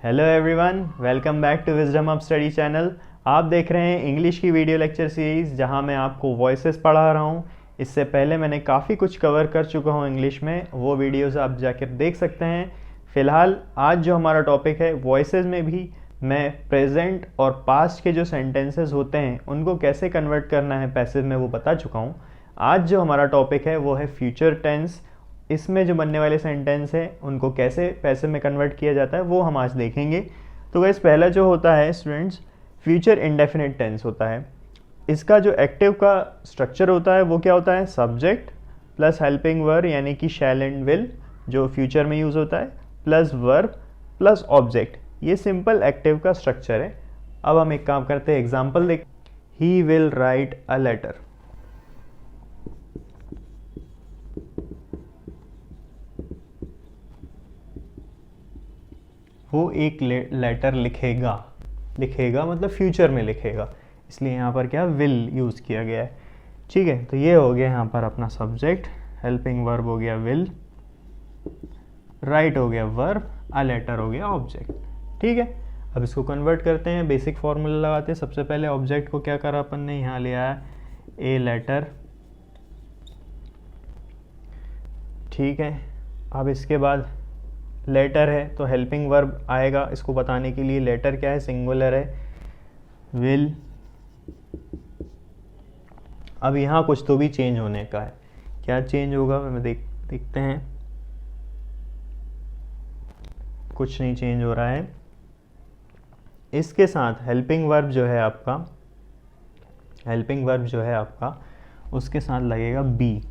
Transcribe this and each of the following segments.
Hello everyone, welcome back to wisdom of study channel. आप देख रहे हैं इंग्लिश की वीडियो लेक्चर सीरीज़ जहां मैं आपको वॉइसेस पढ़ा रहा हूं। इससे पहले मैंने काफ़ी कुछ कवर कर चुका हूं इंग्लिश में, वो वीडियोस आप जाकर देख सकते हैं। फ़िलहाल आज जो हमारा टॉपिक है वॉइसेस में भी मैं प्रेजेंट और पास्ट के जो सेंटेंसेस होते हैं उनको कैसे कन्वर्ट करना है पैसिव में वो बता चुका हूँ। आज जो हमारा टॉपिक है वो है फ्यूचर टेंस। इसमें जो बनने वाले सेंटेंस हैं उनको कैसे पैसिव में कन्वर्ट किया जाता है वो हम आज देखेंगे। तो वैसे पहला जो होता है स्टूडेंट्स, फ्यूचर इंडेफिनिट टेंस होता है। इसका जो एक्टिव का स्ट्रक्चर होता है वो क्या होता है, सब्जेक्ट प्लस हेल्पिंग वर्ब यानी कि शैल एंड विल जो फ्यूचर में यूज़ होता है, प्लस वर्ब प्लस ऑब्जेक्ट। ये सिंपल एक्टिव का स्ट्रक्चर है। अब हम एक काम करते हैं, एग्जाम्पल देख। He will write a letter. वो एक लेटर लिखेगा। लिखेगा मतलब फ्यूचर में लिखेगा, इसलिए यहाँ पर क्या विल यूज़ किया गया है। ठीक है, तो ये हो गया यहाँ पर अपना सब्जेक्ट, हेल्पिंग वर्ब हो गया विल, राइट हो गया वर्ब, अ लेटर हो गया ऑब्जेक्ट। ठीक है, अब इसको कन्वर्ट करते हैं, बेसिक फॉर्मूला लगाते हैं। सबसे पहले ऑब्जेक्ट को क्या करा अपन ने, यहाँ ले आया ए लेटर। ठीक है, अब इसके बाद लेटर है तो हेल्पिंग वर्ब आएगा इसको बताने के लिए। लेटर क्या है, सिंगुलर है, विल। अब यहाँ कुछ तो भी चेंज होने का है। क्या चेंज होगा मैं देखते हैं। कुछ नहीं चेंज हो रहा है। इसके साथ हेल्पिंग वर्ब जो है आपका उसके साथ लगेगा बी,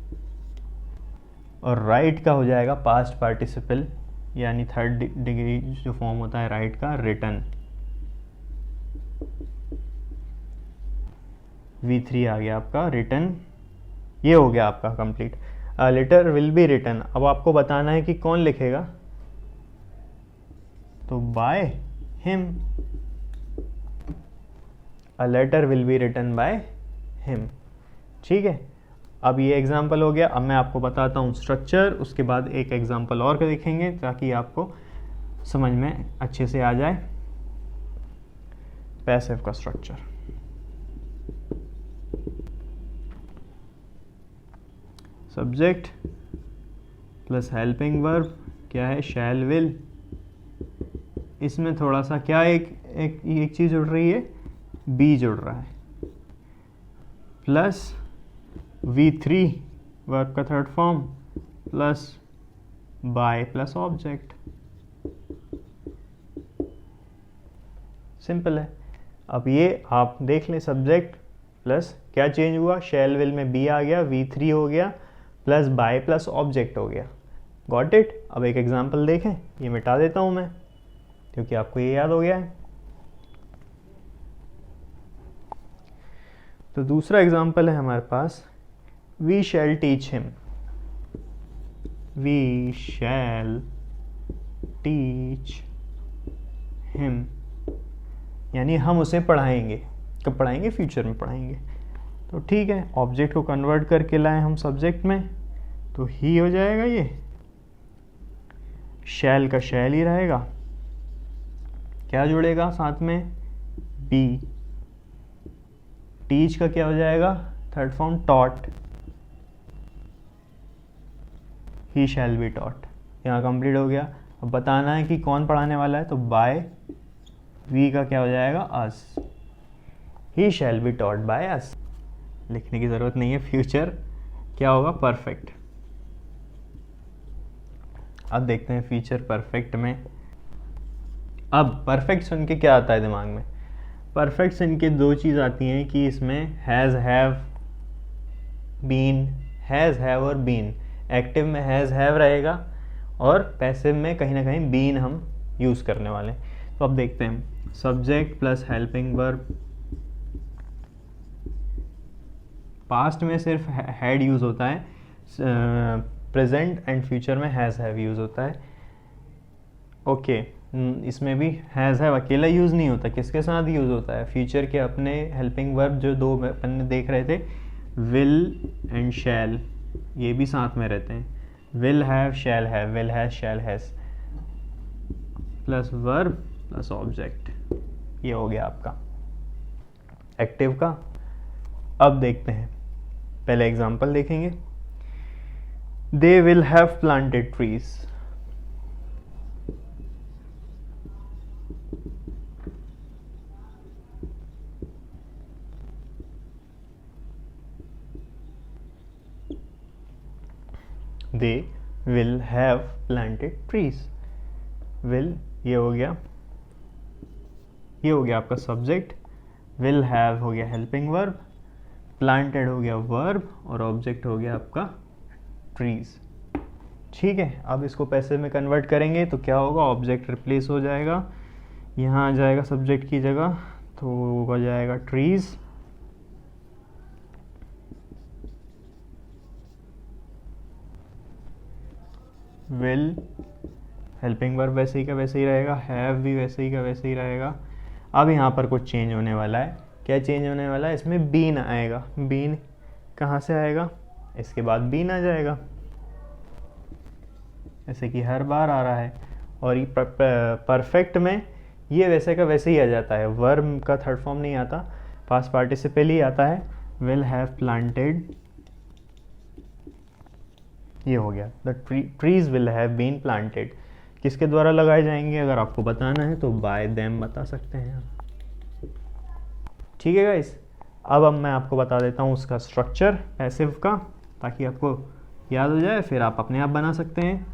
और राइट का हो जाएगा पास्ट पार्टिसिपल यानी थर्ड डिग्री जो फॉर्म होता है राइट का, रिटन। V3 आ गया आपका रिटन। ये हो गया आपका complete. Letter will be written. अब आपको बताना है कि कौन लिखेगा, तो by him. A letter will be written by him. ठीक है, अब ये एग्जाम्पल हो गया। अब मैं आपको बताता हूँ स्ट्रक्चर, उसके बाद एक एग्जाम्पल और देखेंगे ताकि आपको समझ में अच्छे से आ जाए पैसिव का structure. Subject plus helping verb क्या है, शैल विल। इसमें थोड़ा सा क्या एक चीज़ जुड़ रही है, बी जुड़ रहा है, प्लस V3 वर्ब का third form, plus by plus object. Simple है। अब ये आप देख लें, सब्जेक्ट प्लस क्या चेंज हुआ, शैल विल में बी आ गया, V3 हो गया, प्लस बाय प्लस ऑब्जेक्ट हो गया। Got it. अब एक एग्जांपल देखें, ये मिटा देता हूं मैं क्योंकि आपको ये याद हो गया है। तो दूसरा एग्जांपल है हमारे पास, We shall teach him. We shall teach him यानी हम उसे पढ़ाएंगे। कब पढ़ाएंगे, फ्यूचर में पढ़ाएंगे। तो ठीक है, ऑब्जेक्ट को कन्वर्ट करके लाए हम सब्जेक्ट में, तो ही हो जाएगा ये, शैल का शैल ही रहेगा। क्या जुड़ेगा साथ में, बी। टीच का क्या हो जाएगा, third form taught, he shall be taught. यहाँ कंप्लीट हो गया। अब बताना है कि कौन पढ़ाने वाला है, तो बाय वी का क्या हो जाएगा, us. He shall be taught by us. लिखने की ज़रूरत नहीं है, फ्यूचर क्या होगा, परफेक्ट। अब देखते हैं फ्यूचर परफेक्ट में। अब परफेक्ट सुन के क्या आता है दिमाग में, परफेक्ट सुन के दो चीज़ आती हैं कि इसमें has, have, been, has, have और बीन। एक्टिव में हैज़, हैव रहेगा और पैसिव में कहीं ना कहीं बीन हम यूज़ करने वाले हैं। तो अब देखते हैं, subject plus helping verb. Past में सिर्फ हैड यूज़ होता है, प्रेजेंट एंड फ्यूचर में हैज़, हैव यूज़ होता है। ओके, इसमें भी हैज़, हैव अकेला यूज़ नहीं होता, किसके साथ यूज़ होता है, फ्यूचर के अपने हेल्पिंग वर्ब जो दो अपन देख रहे थे, विल एंड शैल, ये भी साथ में रहते हैं। Will have, shall have, will has, shall has, plus verb plus object, ये हो गया आपका एक्टिव का। अब देखते हैं, पहले एग्जांपल देखेंगे। They will have planted trees. They will have planted trees. Will ये हो गया आपका सब्जेक्ट, विल हैव हो गया हेल्पिंग वर्ब, प्लांटेड हो गया वर्ब और ऑब्जेक्ट हो गया आपका ट्रीज। ठीक है, अब इसको पैसे में कन्वर्ट करेंगे तो क्या होगा, ऑब्जेक्ट रिप्लेस हो जाएगा, यहाँ आ जाएगा सब्जेक्ट की जगह, तो हो जाएगा ट्रीज। विल हेल्पिंग वर्ब वैसे ही का वैसे ही रहेगा, हैव भी वैसे ही का वैसे ही रहेगा। अब यहाँ पर कुछ चेंज होने वाला है। क्या चेंज होने वाला है, इसमें बीन आएगा। बीन कहाँ से आएगा, इसके बाद बीन आ जाएगा, जैसे कि हर बार आ रहा है। और ये परफेक्ट में ये वैसे का वैसे ही आ जाता है, वर्ब का थर्ड फॉर्म नहीं आता, पास्ट पार्टिसिपल ही आता है। विल हैव प्लांटेड, ये हो गया। The trees will have been planted किसके द्वारा लगाए जाएंगे, अगर आपको बताना है तो बाय देम बता सकते हैं। ठीक है गाइस, अब मैं आपको बता देता हूँ उसका स्ट्रक्चर पैसिव का, ताकि आपको याद हो जाए, फिर आप अपने आप बना सकते हैं।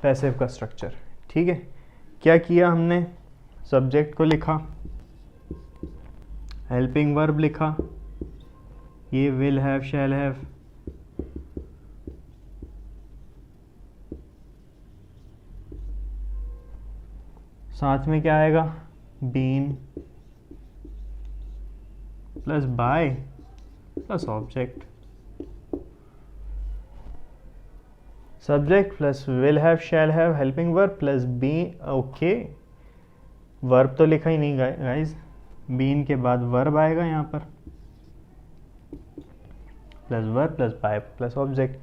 पैसिव का स्ट्रक्चर, ठीक है, क्या किया हमने, सब्जेक्ट को लिखा, हेल्पिंग वर्ब लिखा, ये विल हैव शैल हैव, साथ में क्या आएगा, been plus by plus object, subject plus will have shall have helping verb plus be. Okay, verb तो लिखा ही नहीं गाइस, बीन के बाद वर्ब आएगा यहाँ पर, plus verb plus by plus object.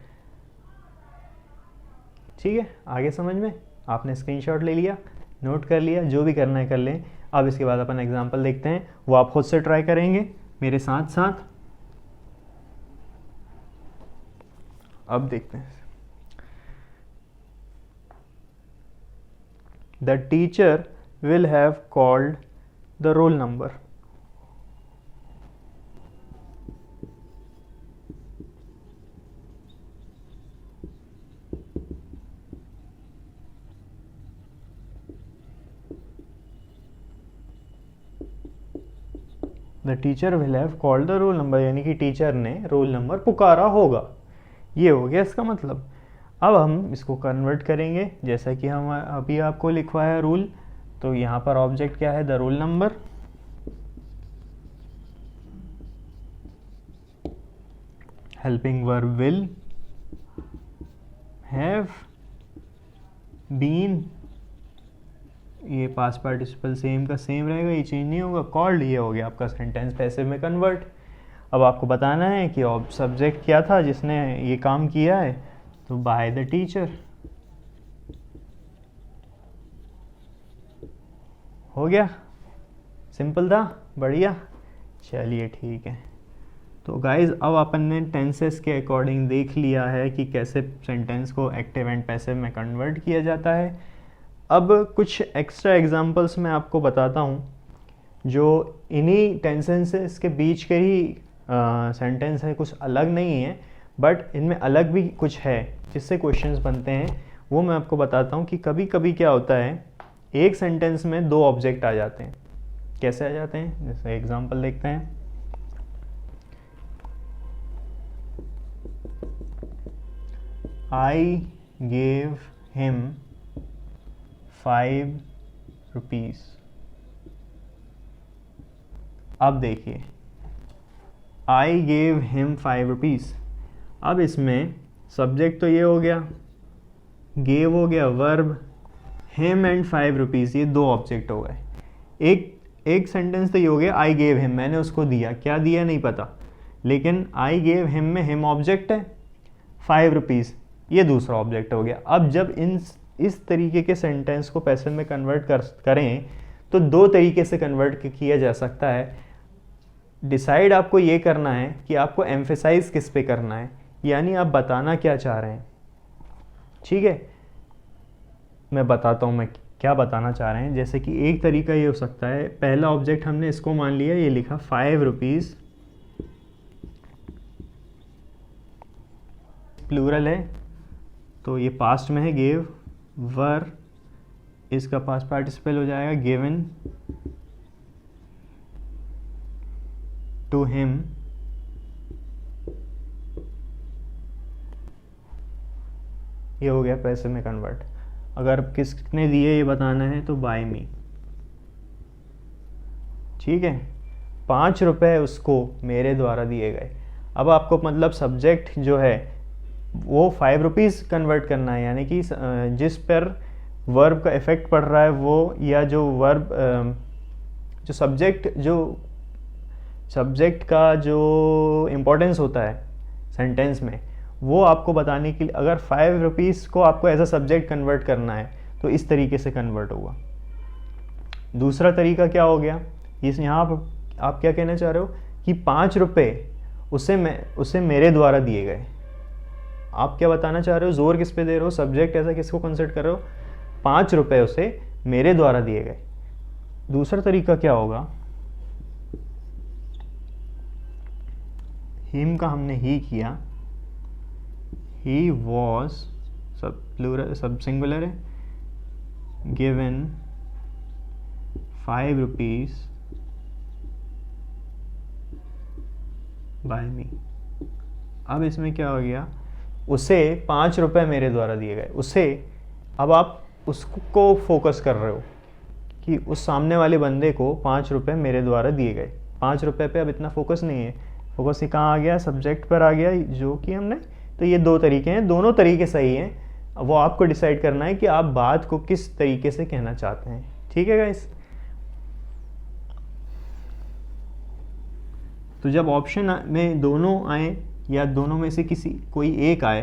ठीक है, आगे समझ में, आपने स्क्रीनशॉट ले लिया, नोट कर लिया, जो भी करना है कर लें। अब इसके बाद अपन एग्जांपल देखते हैं, वो आप खुद से ट्राई करेंगे मेरे साथ साथ। अब देखते हैं, the teacher will have called the roll number. The teacher will have called the roll number, यानी कि टीचर ने रोल नंबर पुकारा होगा, ये हो गया इसका मतलब। अब हम इसको कन्वर्ट करेंगे, जैसा कि हम अभी आपको लिखवाया रूल, तो यहाँ पर ऑब्जेक्ट क्या है, the roll number, helping verb will have, been, ये पास्ट पार्टिसिपल सेम का सेम रहेगा, ये चेंज नहीं होगा, कॉल्ड, ये हो गया आपका सेंटेंस पैसिव में कन्वर्ट। अब आपको बताना है कि सब्जेक्ट क्या था जिसने ये काम किया है, तो बाय द टीचर। हो गया, सिंपल था, बढ़िया, चलिए ठीक है। तो गाइज अब अपन ने टेंसेस के अकॉर्डिंग देख लिया है कि कैसे सेंटेंस को एक्टिव एंड पैसिव में कन्वर्ट किया जाता है। अब कुछ एक्स्ट्रा एग्जांपल्स मैं आपको बताता हूँ जो इन्हीं टेंसेस के बीच के ही सेंटेंस है, कुछ अलग नहीं है, बट इनमें अलग भी कुछ है जिससे क्वेश्चंस बनते हैं। वो मैं आपको बताता हूँ कि कभी कभी क्या होता है, एक सेंटेंस में दो ऑब्जेक्ट आ जाते हैं। कैसे आ जाते हैं, जैसे एग्जांपल देखते हैं, I gave him 5 rupees। अब देखिए, I gave him 5 rupees। अब इसमें सब्जेक्ट तो ये हो गया, गेव हो गया वर्ब, हिम एंड 5 रुपीज़, ये दो ऑब्जेक्ट हो गए। एक सेंटेंस तो ये हो गया, आई गेव हिम, मैंने उसको दिया, क्या दिया नहीं पता, लेकिन आई गेव हिम में हिम ऑब्जेक्ट है, ₹5, ये दूसरा ऑब्जेक्ट हो गया। अब जब इस तरीके के सेंटेंस को पैसे में कन्वर्ट करें तो दो तरीके से कन्वर्ट किया जा सकता है। डिसाइड आपको ये करना है कि आपको एम्फेसाइज किस पे करना है, यानी आप बताना क्या चाह रहे हैं। ठीक है, मैं बताता हूँ मैं क्या बताना चाह रहे हैं। जैसे कि एक तरीका ये हो सकता है, पहला ऑब्जेक्ट हमने इसको मान लिया, ये लिखा ₹5, प्लूरल है तो ये पास्ट में है, गेव, वर, इसका पास्ट पार्टिसिपल हो जाएगा गिवन टू हिम, ये हो गया पैसे में कन्वर्ट। अगर किसने दिए ये बताना है तो बाय मी। ठीक है, ₹5 उसको मेरे द्वारा दिए गए। अब आपको मतलब सब्जेक्ट जो है वो ₹5 कन्वर्ट करना है, यानी कि जिस पर वर्ब का इफेक्ट पड़ रहा है वो, या जो वर्ब जो सब्जेक्ट का जो इम्पोर्टेंस होता है सेंटेंस में, वो आपको बताने के लिए अगर ₹5 को आपको एज अ सब्जेक्ट कन्वर्ट करना है तो इस तरीके से कन्वर्ट होगा। दूसरा तरीका क्या हो गया, इस यहाँ पर आप क्या कहना चाह रहे हो कि ₹5 उसे मेरे द्वारा दिए गए। आप क्या बताना चाह रहे हो, जोर किस पे दे रहे हो, सब्जेक्ट ऐसा किसको कंसिडर कर रहे हो, ₹5 उसे मेरे द्वारा दिए गए। दूसरा तरीका क्या होगा, हिम का हमने ही किया, ही वॉज सब प्लूरल, सब सिंगुलर है, गिवन ₹5 बाय मी। अब इसमें क्या हो गया, उसे ₹5 मेरे द्वारा दिए गए। उसे, अब आप उसको फोकस कर रहे हो कि उस सामने वाले बंदे को ₹5 मेरे द्वारा दिए गए। ₹5 पे अब इतना फोकस नहीं है, फोकस ही कहाँ आ गया, सब्जेक्ट पर आ गया जो कि हमने। तो ये दो तरीके हैं, दोनों तरीके सही हैं। वो आपको डिसाइड करना है कि आप बात को किस तरीके से कहना चाहते हैं। ठीक है गाइस, तो जब ऑप्शन में दोनों आए या दोनों में से कोई एक आए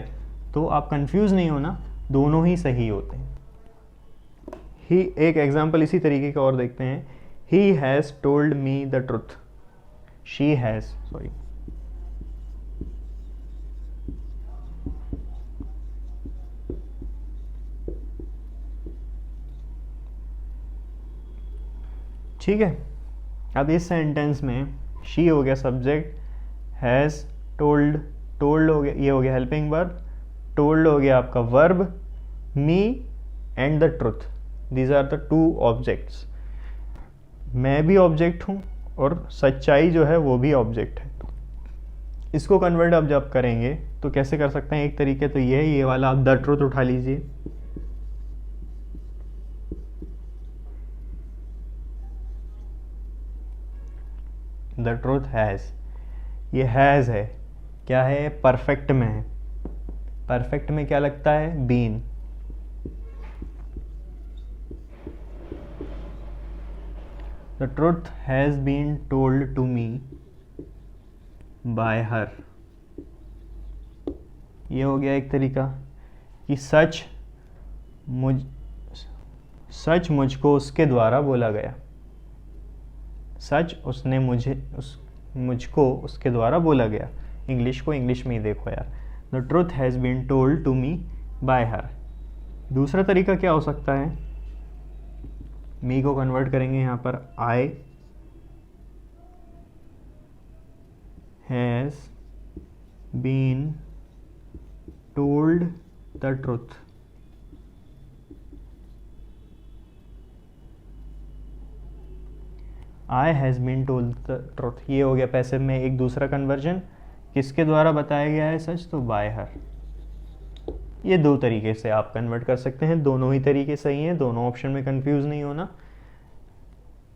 तो आप कंफ्यूज नहीं होना, दोनों ही सही होते हैं। ही, एक एग्जाम्पल इसी तरीके का और देखते हैं, he has told me the truth, she has, sorry, ठीक है। अब इस सेंटेंस में शी हो गया सब्जेक्ट, हैज़, टोल्ड हो गया, ये हो गया हेल्पिंग वर्ब, टोल्ड हो गया आपका verb, me and the truth, these are the 2 objects. मैं भी ऑब्जेक्ट हूँ और सच्चाई जो है वो भी ऑब्जेक्ट है। इसको कन्वर्ट अब जब करेंगे तो कैसे कर सकते हैं, एक तरीके तो ये वाला आप द ट्रुथ उठा लीजिए, द ट्रूथ हैज़, ये हैज़ है, क्या है, परफेक्ट में है। परफेक्ट में क्या लगता है, been. The truth has been told to me by her. ये हो गया एक तरीका कि सच मुझको उसके द्वारा बोला गया। सच उसने मुझको उसके द्वारा बोला गया। इंग्लिश को इंग्लिश में ही देखो यार, the truth has been told to me by her. दूसरा तरीका क्या हो सकता है, मी को कन्वर्ट करेंगे यहाँ पर, I has been told the truth. I has been told the truth, ये हो गया पैसिव में एक दूसरा कन्वर्जन, किसके द्वारा बताया गया है सच, तो बाय हर। ये 2 तरीके से आप कन्वर्ट कर सकते हैं, दोनों ही तरीके सही हैं, दोनों ऑप्शन में कंफ्यूज नहीं होना।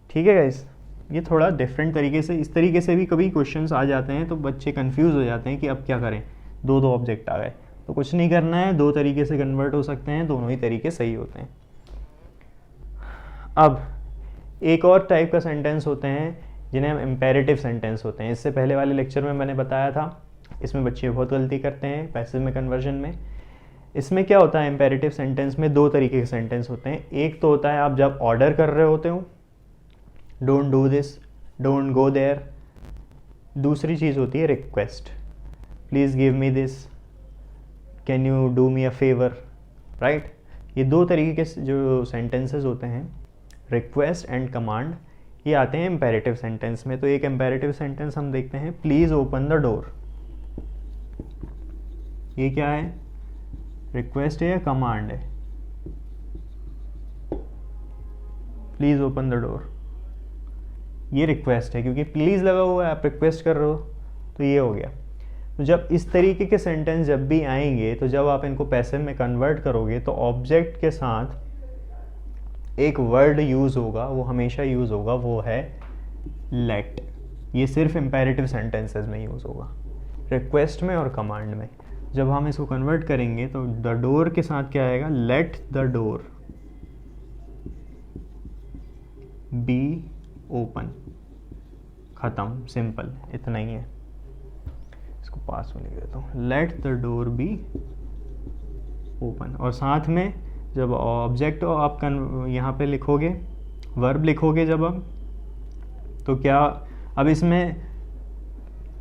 ठीक है गाइस, ये थोड़ा डिफरेंट तरीके से, इस तरीके से भी कभी क्वेश्चंस आ जाते हैं तो बच्चे कंफ्यूज हो जाते हैं कि अब क्या करें, 2 ऑब्जेक्ट आ गए। तो कुछ नहीं करना है, 2 तरीके से कन्वर्ट हो सकते हैं, दोनों ही तरीके सही होते हैं। अब एक और टाइप का सेंटेंस होते हैं जिन्हें हम इम्पेरेटिव सेंटेंस होते हैं। इससे पहले वाले लेक्चर में मैंने बताया था इसमें बच्चे बहुत गलती करते हैं पैसिव में कन्वर्जन में। इसमें क्या होता है, इम्पेरेटिव सेंटेंस में दो तरीके के सेंटेंस होते हैं। एक तो होता है आप जब ऑर्डर कर रहे होते हो, don't do this, don't go there. दूसरी चीज़ होती है request, please give me this, can you do me a favour, right. ये दो तरीके के जो सेंटेंसेस होते हैं, रिक्वेस्ट एंड कमांड, ये आते हैं इम्पेरेटिव सेंटेंस में। तो एक इम्पेरेटिव सेंटेंस हम देखते हैं, प्लीज़ ओपन द डोर। ये क्या है, रिक्वेस्ट है या कमांड है? प्लीज़ ओपन द डोर, ये रिक्वेस्ट है क्योंकि प्लीज़ लगा हुआ है, आप रिक्वेस्ट कर रहे हो, तो ये हो गया। तो जब इस तरीके के सेंटेंस जब भी आएंगे, तो जब आप इनको पैसिव में कन्वर्ट करोगे तो ऑब्जेक्ट के साथ एक वर्ड यूज़ होगा, वो हमेशा यूज़ होगा, वो है लेट। ये सिर्फ इम्पेरेटिव सेंटेंसेस में यूज़ होगा, रिक्वेस्ट में और कमांड में। जब हम इसको कन्वर्ट करेंगे तो द डोर के साथ क्या आएगा, let the door be open. ख़त्म, सिंपल, इतना ही है। इसको पास में लिख देता हूँ, let the door be open. और साथ में जब ऑब्जेक्ट आप यहाँ पे लिखोगे, वर्ब लिखोगे जब आप, तो क्या, अब इसमें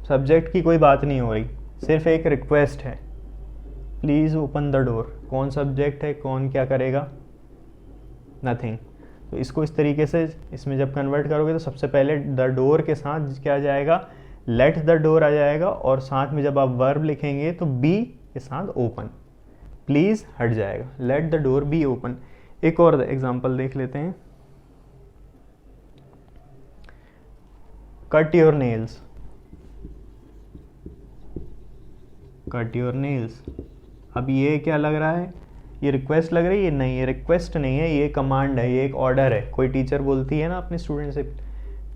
सब्जेक्ट की कोई बात नहीं हो रही, सिर्फ एक रिक्वेस्ट है, प्लीज़ ओपन द डोर। कौन सब्जेक्ट है, कौन क्या करेगा, नथिंग। तो इसको इस तरीके से इसमें जब कन्वर्ट करोगे तो सबसे पहले द डोर के साथ क्या आ जाएगा, लेट द डोर आ जाएगा, और साथ में जब आप वर्ब लिखेंगे तो बी के साथ ओपन, प्लीज़ हट जाएगा, let the door be open. एक और एग्जांपल देख लेते हैं, cut your nails, cut your nails. अब ये क्या लग रहा है, ये रिक्वेस्ट लग रही है? नहीं, ये रिक्वेस्ट नहीं है, ये कमांड है, ये एक ऑर्डर है। कोई टीचर बोलती है ना अपने स्टूडेंट से,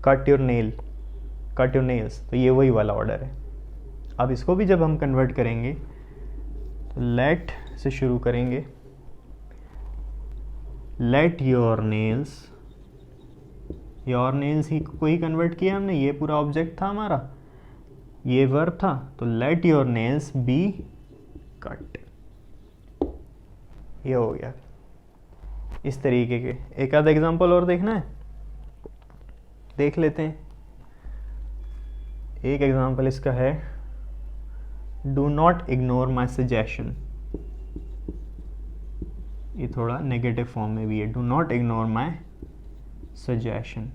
cut your nail, cut your nails, तो ये वही वाला ऑर्डर है। अब इसको भी जब हम कन्वर्ट करेंगे तो लेट से शुरू करेंगे, let your nails, your nails ही को ही कन्वर्ट किया हमने, ये पूरा ऑब्जेक्ट था हमारा, ये वर्ब था, तो let your nails be cut, ये हो गया। इस तरीके के एक आध एग्जांपल और देखना है, देख लेते हैं। एक एग्जांपल इसका है, do not ignore my suggestion. ये थोड़ा नेगेटिव फॉर्म में भी है, do not ignore my suggestion.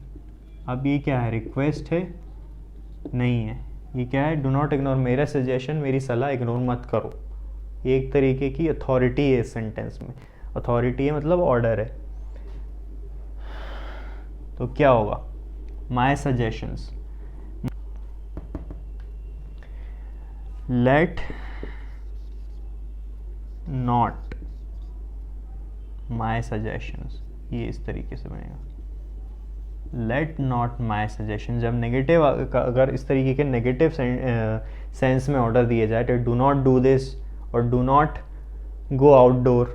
अब ये क्या है, रिक्वेस्ट है? नहीं है, ये क्या है, डू नॉट इग्नोर मेरा सजेशन, मेरी सलाह इग्नोर मत करो। ये एक तरीके की अथॉरिटी है इस सेंटेंस में, अथॉरिटी है मतलब ऑर्डर है। तो क्या होगा, my suggestions, let not my suggestions, ये इस तरीके से बनेगा, लेट नॉट माई सजेशन। जब नेगेटिव, अगर इस तरीके के नेगेटिव सेंस में ऑर्डर दिए जाए, तो डू नॉट डू दिस और डू नॉट गो आउटडोर,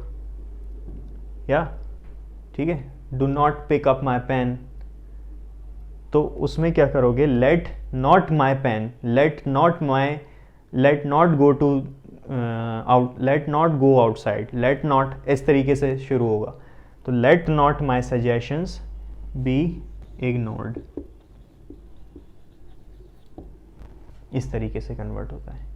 या ठीक है, do not pick up my pen, तो उसमें क्या करोगे, let not my pen, let not go to out, let not go outside, let not, इस तरीके से शुरू होगा। तो let not my suggestions be ignored, इस तरीके से कन्वर्ट होता है।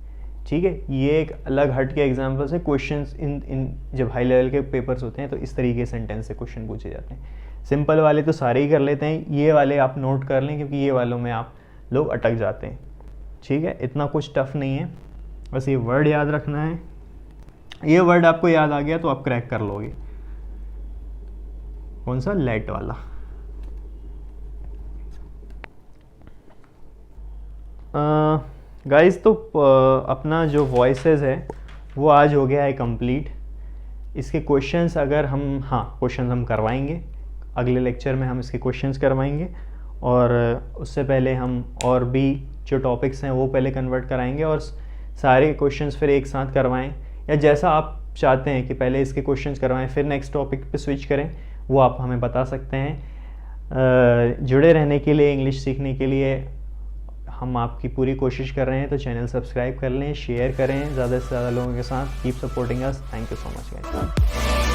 ठीक है, ये एक अलग हट के एग्जाम्पल्स है। क्वेश्चंस इन जब हाई लेवल के पेपर्स होते हैं तो इस तरीके सेंटेंस से क्वेश्चन पूछे जाते हैं। सिंपल वाले तो सारे ही कर लेते हैं, ये वाले आप नोट कर लें क्योंकि ये वालों में आप लोग अटक जाते हैं। ठीक है, इतना कुछ टफ नहीं है, बस ये वर्ड याद रखना है। ये वर्ड आपको याद आ गया तो आप क्रैक कर लोगे। कौन सा, लेट वाला। गाइस तो अपना जो वॉइसेस है वो आज हो गया है कंप्लीट। इसके क्वेश्चंस अगर हम, क्वेश्चंस हम करवाएंगे अगले लेक्चर में, हम इसके क्वेश्चंस करवाएंगे, और उससे पहले हम और भी जो टॉपिक्स हैं वो पहले कन्वर्ट कराएंगे और सारे क्वेश्चंस फिर एक साथ करवाएं, या जैसा आप चाहते हैं कि पहले इसके क्वेश्चंस करवाएं फिर नेक्स्ट टॉपिक पे स्विच करें, वो आप हमें बता सकते हैं। जुड़े रहने के लिए, इंग्लिश सीखने के लिए हम आपकी पूरी कोशिश कर रहे हैं, तो चैनल सब्सक्राइब कर लें, शेयर करें ज़्यादा से ज़्यादा लोगों के साथ। Keep supporting us. Thank you so much guys.